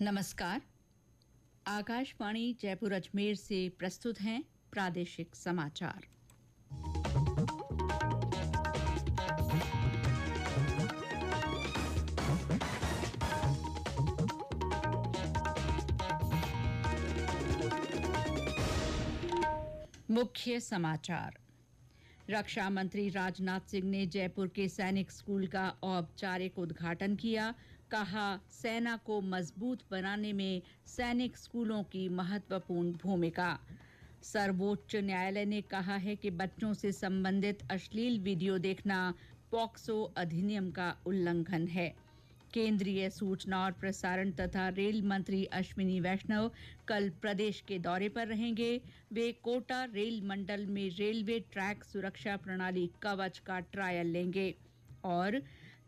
नमस्कार। आकाशवाणी जयपुर अजमेर से प्रस्तुत हैं प्रादेशिक समाचार। मुख्य समाचार। रक्षा मंत्री राजनाथ सिंह ने जयपुर के सैनिक स्कूल का औपचारिक उद्घाटन किया। कहा, सेना को मजबूत बनाने में सैनिक स्कूलों की महत्वपूर्ण भूमिका। सर्वोच्च न्यायालय ने कहा है कि बच्चों से संबंधित अश्लील वीडियो देखना पॉक्सो अधिनियम का उल्लंघन है। केंद्रीय सूचना और प्रसारण तथा रेल मंत्री अश्विनी वैष्णव कल प्रदेश के दौरे पर रहेंगे। वे कोटा रेल मंडल में रेलवे ट्रैक सुरक्षा प्रणाली कवच का ट्रायल लेंगे और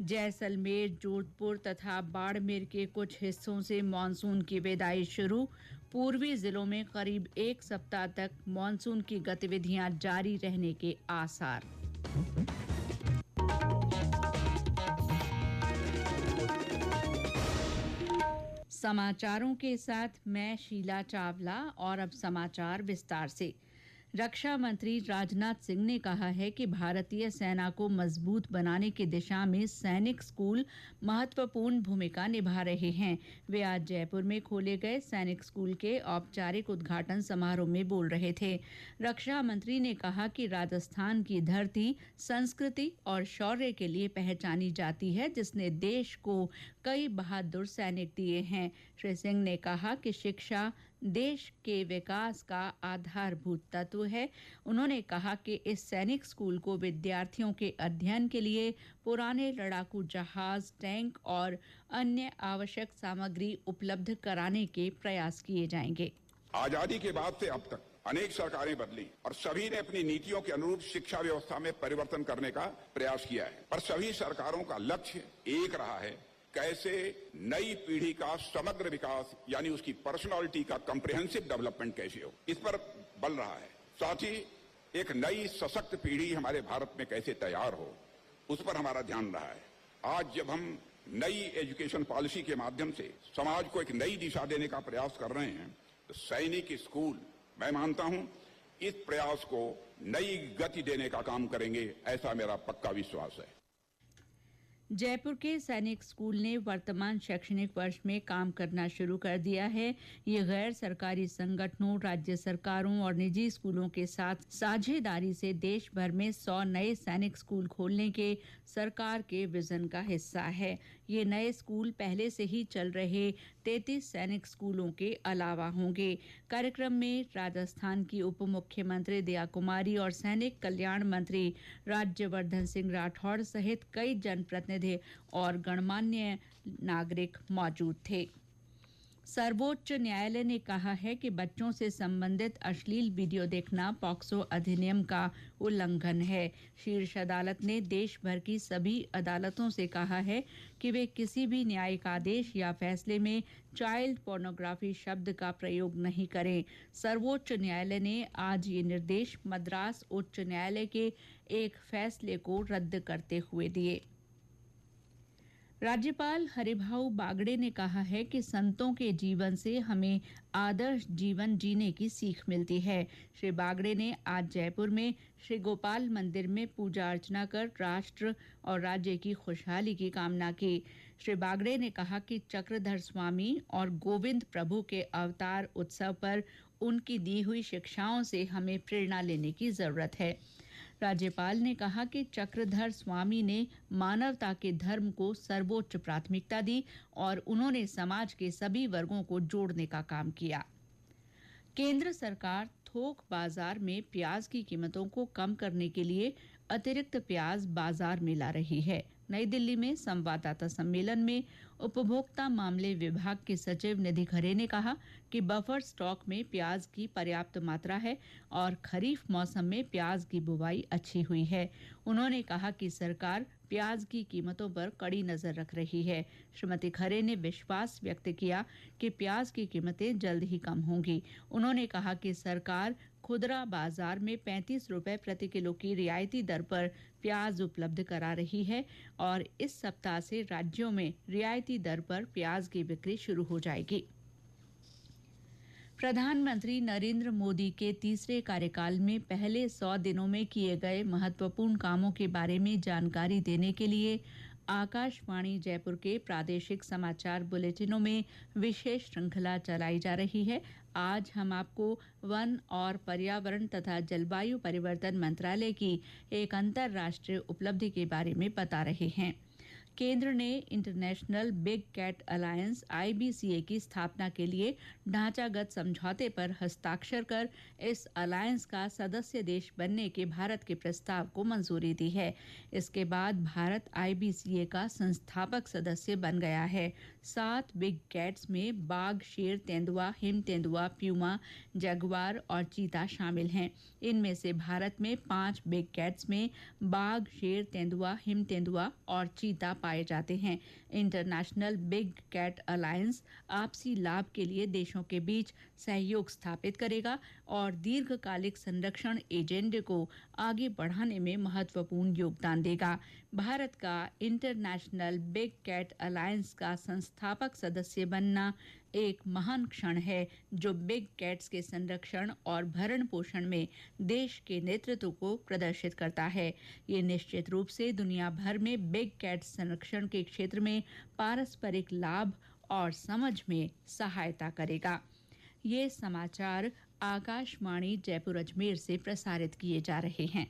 जैसलमेर, जोधपुर तथा बाड़मेर के कुछ हिस्सों से मानसून की विदाई शुरू। पूर्वी जिलों में करीब एक सप्ताह तक मानसून की गतिविधियां जारी रहने के आसार। समाचारों के साथ मैं शीला चावला और अब समाचार विस्तार से। रक्षा मंत्री राजनाथ सिंह ने कहा है कि भारतीय सेना को मजबूत बनाने की दिशा में सैनिक स्कूल महत्वपूर्ण भूमिका निभा रहे हैं। वे आज जयपुर में खोले गए सैनिक स्कूल के औपचारिक उद्घाटन समारोह में बोल रहे थे। रक्षा मंत्री ने कहा कि राजस्थान की धरती संस्कृति और शौर्य के लिए पहचानी जाती है, जिसने देश को कई बहादुर सैनिक दिए हैं। श्री सिंह ने कहा कि शिक्षा देश के विकास का आधारभूत तत्व है। उन्होंने कहा कि इस सैनिक स्कूल को विद्यार्थियों के अध्ययन के लिए पुराने लड़ाकू जहाज, टैंक और अन्य आवश्यक सामग्री उपलब्ध कराने के प्रयास किए जाएंगे। आजादी के बाद से अब तक अनेक सरकारें बदली और सभी ने अपनी नीतियों के अनुरूप शिक्षा व्यवस्था में परिवर्तन करने का प्रयास किया है, पर सभी सरकारों का लक्ष्य एक रहा है, कैसे नई पीढ़ी का समग्र विकास यानी उसकी पर्सनालिटी का कॉम्प्रिहेंसिव डेवलपमेंट कैसे हो, इस पर बल रहा है। साथ ही एक नई सशक्त पीढ़ी हमारे भारत में कैसे तैयार हो, उस पर हमारा ध्यान रहा है। आज जब हम नई एजुकेशन पॉलिसी के माध्यम से समाज को एक नई दिशा देने का प्रयास कर रहे हैं, तो सैनिक स्कूल, मैं मानता हूं, इस प्रयास को नई गति देने का काम करेंगे, ऐसा मेरा पक्का विश्वास है। जयपुर के सैनिक स्कूल ने वर्तमान शैक्षणिक वर्ष में काम करना शुरू कर दिया है। ये गैर सरकारी संगठनों, राज्य सरकारों और निजी स्कूलों के साथ साझेदारी से देश भर में 100 नए सैनिक स्कूल खोलने के सरकार के विजन का हिस्सा है। ये नए स्कूल पहले से ही चल रहे 33 सैनिक स्कूलों के अलावा होंगे। कार्यक्रम में राजस्थान की उप मुख्यमंत्री दया कुमारी और सैनिक कल्याण मंत्री राज्यवर्धन सिंह राठौड़ सहित कई जनप्रतिनिधि और गणमान्य नागरिक मौजूद थे। सर्वोच्च न्यायालय ने कहा है कि बच्चों से संबंधित अश्लील वीडियो देखना पॉक्सो अधिनियम का उल्लंघन है। शीर्ष अदालत ने देश भर की सभी अदालतों से कहा है कि वे किसी भी न्यायिक आदेश या फैसले में चाइल्ड पोर्नोग्राफी शब्द का प्रयोग नहीं करें। सर्वोच्च न्यायालय ने आज ये निर्देश मद्रास उच्च न्यायालय के एक फैसले को रद्द करते हुए दिए। राज्यपाल हरिभाऊ बागड़े ने कहा है कि संतों के जीवन से हमें आदर्श जीवन जीने की सीख मिलती है। श्री बागड़े ने आज जयपुर में श्री गोपाल मंदिर में पूजा अर्चना कर राष्ट्र और राज्य की खुशहाली की कामना की। श्री बागड़े ने कहा कि चक्रधर स्वामी और गोविंद प्रभु के अवतार उत्सव पर उनकी दी हुई शिक्षाओं से हमें प्रेरणा लेने की जरूरत है। राज्यपाल ने कहा कि चक्रधर स्वामी ने मानवता के धर्म को सर्वोच्च प्राथमिकता दी और उन्होंने समाज के सभी वर्गों को जोड़ने का काम किया। केंद्र सरकार थोक बाजार में प्याज की कीमतों को कम करने के लिए अतिरिक्त प्याज बाजार में ला रही है। नई दिल्ली में संवाददाता सम्मेलन में उपभोक्ता मामले विभाग के सचिव निधि खरे ने कहा कि बफर स्टॉक में प्याज की पर्याप्त मात्रा है और खरीफ मौसम में प्याज की बुवाई अच्छी हुई है। उन्होंने कहा कि सरकार प्याज की कीमतों पर कड़ी नजर रख रही है। श्रीमती खरे ने विश्वास व्यक्त किया कि प्याज की कीमतें जल्द ही कम होंगी। उन्होंने कहा कि सरकार खुदरा बाजार में 35 रुपए प्रति किलो की रियायती दर पर प्याज उपलब्ध करा रही है और इस सप्ताह से राज्यों में रियायती दर पर प्याज की बिक्री शुरू हो जाएगी। प्रधानमंत्री नरेंद्र मोदी के तीसरे कार्यकाल में पहले 100 दिनों में किए गए महत्वपूर्ण कामों के बारे में जानकारी देने के लिए आकाशवाणी जयपुर के प्रादेशिक समाचार बुलेटिनों में विशेष श्रृंखला चलाई जा रही है। आज हम आपको वन और पर्यावरण तथा जलवायु परिवर्तन मंत्रालय की एक अंतर्राष्ट्रीय उपलब्धि के बारे में बता रहे हैं। केंद्र ने international big cat alliance (IBCA) की स्थापना के लिए ढांचागत समझौते पर हस्ताक्षर कर इस अलायंस का सदस्य देश बनने के भारत के प्रस्ताव को मंजूरी दी है। इसके बाद भारत IBCA का संस्थापक सदस्य बन गया है। 7 बिग कैट्स में बाघ, शेर, तेंदुआ, हिम तेंदुआ, प्यूमा, जगुआर और चीता शामिल हैं। इनमें से भारत में 5 बिग कैट्स में बाघ, शेर, तेंदुआ, हिम तेंदुआ और चीता पाए जाते हैं। इंटरनेशनल बिग कैट अलायंस आपसी लाभ के लिए देशों के बीच सहयोग स्थापित करेगा और दीर्घकालिक संरक्षण एजेंडे को आगे बढ़ाने में महत्वपूर्ण योगदान देगा। भारत का इंटरनेशनल बिग कैट अलायंस का संस्थापक सदस्य बनना एक महान क्षण है जो बिग कैट्स के संरक्षण और भरण पोषण में देश के नेतृत्व को प्रदर्शित करता है। ये निश्चित रूप से दुनिया भर में बिग कैट संरक्षण के क्षेत्र में पारस्परिक लाभ और समझ में सहायता करेगा। ये समाचार आकाशवाणी जयपुर अजमेर से प्रसारित किए जा रहे हैं।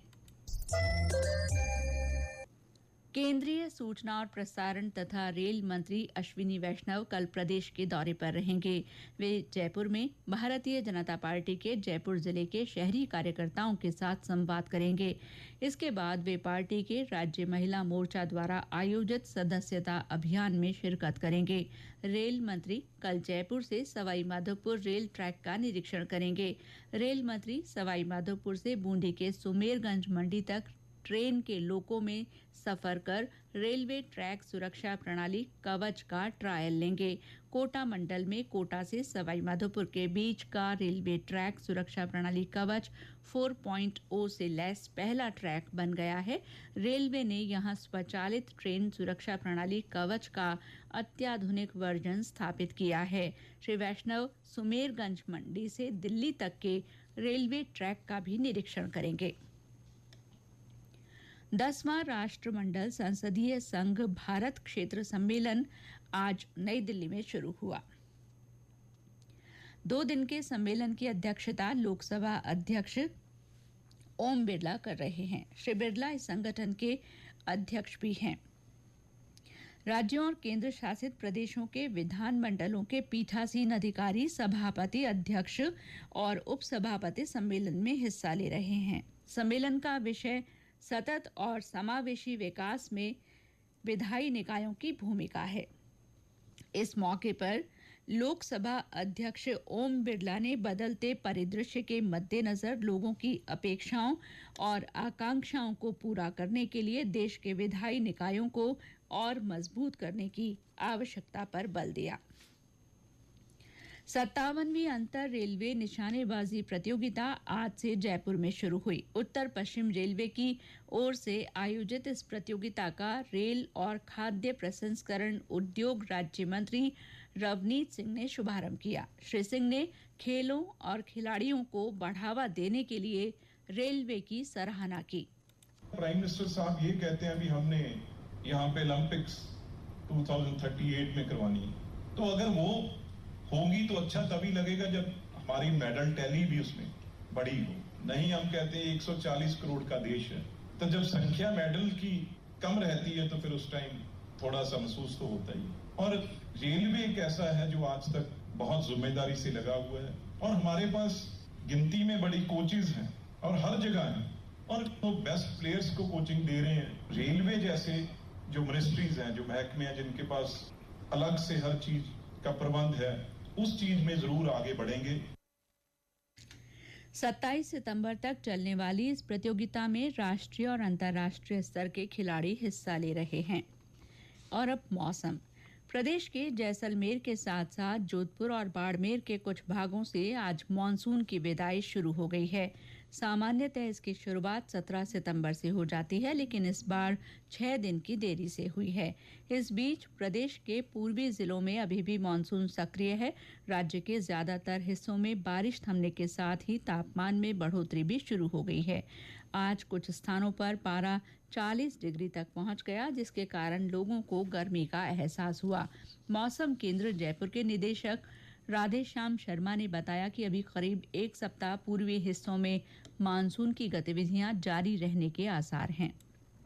केंद्रीय सूचना और प्रसारण तथा रेल मंत्री अश्विनी वैष्णव कल प्रदेश के दौरे पर रहेंगे। वे जयपुर में भारतीय जनता पार्टी के जयपुर जिले के शहरी कार्यकर्ताओं के साथ संवाद करेंगे। इसके बाद वे पार्टी के राज्य महिला मोर्चा द्वारा आयोजित सदस्यता अभियान में शिरकत करेंगे। रेल मंत्री कल जयपुर से सवाई माधोपुर रेल ट्रैक का निरीक्षण करेंगे। रेल मंत्री सवाई माधोपुर से बूंदी के सुमेरगंज मंडी तक ट्रेन के लोको में सफर कर रेलवे ट्रैक सुरक्षा प्रणाली कवच का ट्रायल लेंगे। कोटा मंडल में कोटा से सवाई माधोपुर के बीच का रेलवे ट्रैक सुरक्षा प्रणाली कवच 4.0 से लैस पहला ट्रैक बन गया है। रेलवे ने यहां स्वचालित ट्रेन सुरक्षा प्रणाली कवच का अत्याधुनिक वर्जन स्थापित किया है। श्री वैष्णव सुमेरगंज मंडी से दिल्ली तक के रेलवे ट्रैक का भी निरीक्षण करेंगे। 10वां राष्ट्रमंडल संसदीय संघ भारत क्षेत्र सम्मेलन आज नई दिल्ली में शुरू हुआ। 2 दिन के सम्मेलन की अध्यक्षता लोकसभा अध्यक्ष ओम बिरला कर रहे हैं। श्री बिरला इस संगठन के अध्यक्ष भी हैं। राज्यों और केंद्र शासित प्रदेशों के विधानमंडलों के पीठासीन अधिकारी, सभापति, अध्यक्ष और उपसभापति सम्मेलन में हिस्सा ले रहे हैं। सम्मेलन का विषय सतत और समावेशी विकास में विधायी निकायों की भूमिका है। इस मौके पर लोकसभा अध्यक्ष ओम बिरला ने बदलते परिदृश्य के मद्देनजर लोगों की अपेक्षाओं और आकांक्षाओं को पूरा करने के लिए देश के विधायी निकायों को और मजबूत करने की आवश्यकता पर बल दिया। 57वीं अंतर रेलवे निशानेबाजी प्रतियोगिता आज से जयपुर में शुरू हुई। उत्तर पश्चिम रेलवे की ओर से आयोजित इस प्रतियोगिता का रेल और खाद्य प्रसंस्करण उद्योग राज्य मंत्री रवनीत सिंह ने शुभारंभ किया। श्री सिंह ने खेलों और खिलाड़ियों को बढ़ावा देने के लिए रेलवे की सराहना की। प्राइम मिनिस्टर साहब ये कहते हैं अभी हमने यहाँ पे ओलंपिक्स 2038 में करवानी है, तो अगर वो होंगी तो अच्छा तभी लगेगा जब हमारी मेडल टैली भी उसमें बड़ी हो। नहीं, हम कहते हैं 140 करोड़ का देश है, तो जब संख्या मेडल की कम रहती है तो फिर उस टाइम थोड़ा सा महसूस तो होता ही। और रेलवे एक ऐसा है जो आज तक बहुत जिम्मेदारी से लगा हुआ है और हमारे पास गिनती में बड़ी कोचेज हैं और हर जगह हैं और तो बेस्ट प्लेयर्स को कोचिंग दे रहे हैं। रेलवे जैसे जो मिनिस्ट्रीज हैं, जो महकमे हैं, जिनके पास अलग से हर चीज का प्रबंध है, उस चीज में जरूर आगे बढ़ेंगे। 27 सितंबर तक चलने वाली इस प्रतियोगिता में राष्ट्रीय और अंतर्राष्ट्रीय स्तर के खिलाड़ी हिस्सा ले रहे हैं। और अब मौसम। प्रदेश के जैसलमेर के साथ साथ जोधपुर और बाड़मेर के कुछ भागों से आज मानसून की विदाई शुरू हो गई है। सामान्यतः इसकी शुरुआत 17 सितंबर से हो जाती है, लेकिन इस बार 6 दिन की देरी से हुई है। इस बीच प्रदेश के पूर्वी जिलों में अभी भी मानसून सक्रिय है। राज्य के ज्यादातर हिस्सों में बारिश थमने के साथ ही तापमान में बढ़ोतरी भी शुरू हो गई है। आज कुछ स्थानों पर पारा 40 डिग्री तक पहुंच गया, जिसके कारण लोगों को गर्मी का एहसास हुआ। मौसम केंद्र जयपुर के निदेशक राधेश्याम शर्मा ने बताया कि अभी करीब एक सप्ताह पूर्वी हिस्सों में मानसून की गतिविधियां जारी रहने के आसार हैं।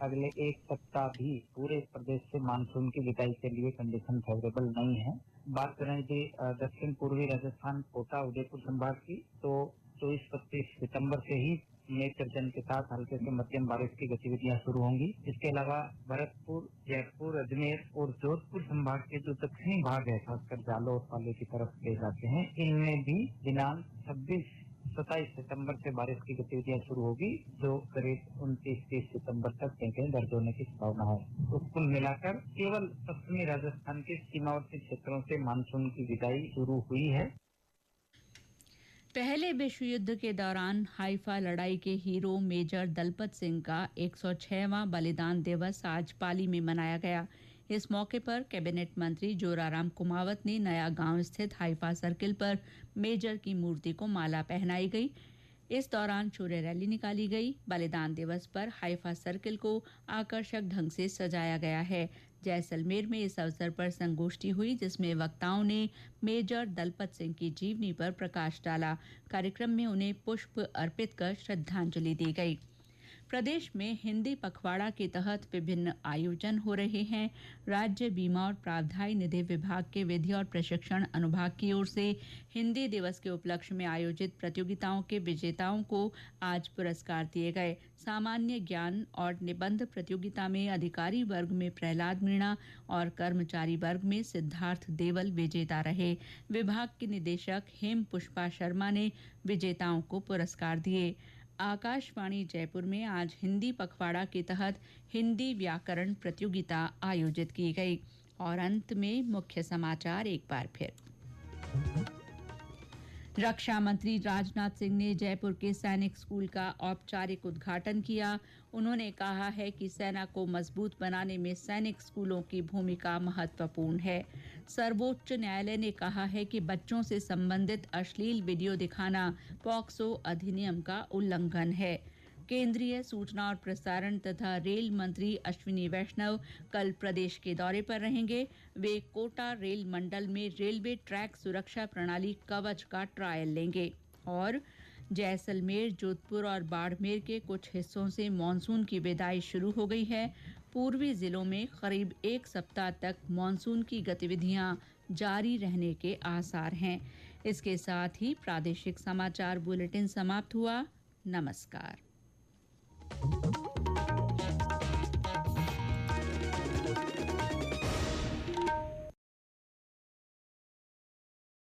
अगले एक सप्ताह भी पूरे प्रदेश से मानसून की विदाई के लिए कंडीशन फेवरेबल नहीं है। बात करें कि दक्षिण पूर्वी राजस्थान, कोटा, उदयपुर संभाग की, तो 24-25 सितंबर से ही मेघ गर्जन के साथ हल्के से मध्यम बारिश की गतिविधियां शुरू होंगी। इसके अलावा भरतपुर, जयपुर, अजमेर और जोधपुर संभाग के जो दक्षिणी भाग है, खासकर जालौर वाले की तरफ के जाते हैं, इनमें भी दिनांक 27 सितंबर से बारिश की गतिविधियां शुरू होगी, जो करीब 29-30 सितंबर तक कहीं दर्ज होने की संभावना है। तो कुल मिलाकर केवल पश्चिमी राजस्थान के सीमावर्ती क्षेत्रों से मानसून की विदाई शुरू हुई है। पहले विश्व युद्ध के दौरान हाइफा लड़ाई के हीरो मेजर दलपत सिंह का 106वां बलिदान दिवस आज पाली में मनाया गया। इस मौके पर कैबिनेट मंत्री जोराराम कुमावत ने नया गांव स्थित हाइफा सर्किल पर मेजर की मूर्ति को माला पहनाई गई। इस दौरान शौर्य रैली निकाली गई। बलिदान दिवस पर हाइफा सर्किल को आकर्षक ढंग से सजाया गया है। जैसलमेर में इस अवसर पर संगोष्ठी हुई, जिसमें वक्ताओं ने मेजर दलपत सिंह की जीवनी पर प्रकाश डाला। कार्यक्रम में उन्हें पुष्प अर्पित कर श्रद्धांजलि दी गई। प्रदेश में हिंदी पखवाड़ा के तहत विभिन्न आयोजन हो रहे हैं। राज्य बीमा और प्रावधायी निधि विभाग के विधि और प्रशिक्षण अनुभाग की ओर से हिंदी दिवस के उपलक्ष्य में आयोजित प्रतियोगिताओं के विजेताओं को आज पुरस्कार दिए गए। सामान्य ज्ञान और निबंध प्रतियोगिता में अधिकारी वर्ग में प्रहलाद मीणा और कर्मचारी वर्ग में सिद्धार्थ देवल विजेता रहे। विभाग के निदेशक हेम पुष्पा शर्मा ने विजेताओं को पुरस्कार दिए। आकाशवाणी जयपुर में आज हिंदी पखवाड़ा के तहत हिंदी व्याकरण प्रतियोगिता आयोजित की गई। और अंत में मुख्य समाचार एक बार फिर। रक्षा मंत्री राजनाथ सिंह ने जयपुर के सैनिक स्कूल का औपचारिक उद्घाटन किया। उन्होंने कहा है कि सेना को मजबूत बनाने में सैनिक स्कूलों की भूमिका महत्वपूर्ण है। सर्वोच्च न्यायालय ने कहा है कि बच्चों से संबंधित अश्लील वीडियो दिखाना पॉक्सो अधिनियम का उल्लंघन है। केंद्रीय सूचना और प्रसारण तथा रेल मंत्री अश्विनी वैष्णव कल प्रदेश के दौरे पर रहेंगे। वे कोटा रेल मंडल में रेलवे ट्रैक सुरक्षा प्रणाली कवच का ट्रायल लेंगे। और जैसलमेर, जोधपुर और बाड़मेर के कुछ हिस्सों से मानसून की विदाई शुरू हो गई है। पूर्वी जिलों में करीब एक सप्ताह तक मानसून की गतिविधियां जारी रहने के आसार हैं। इसके साथ ही प्रादेशिक समाचार बुलेटिन समाप्त हुआ। नमस्कार।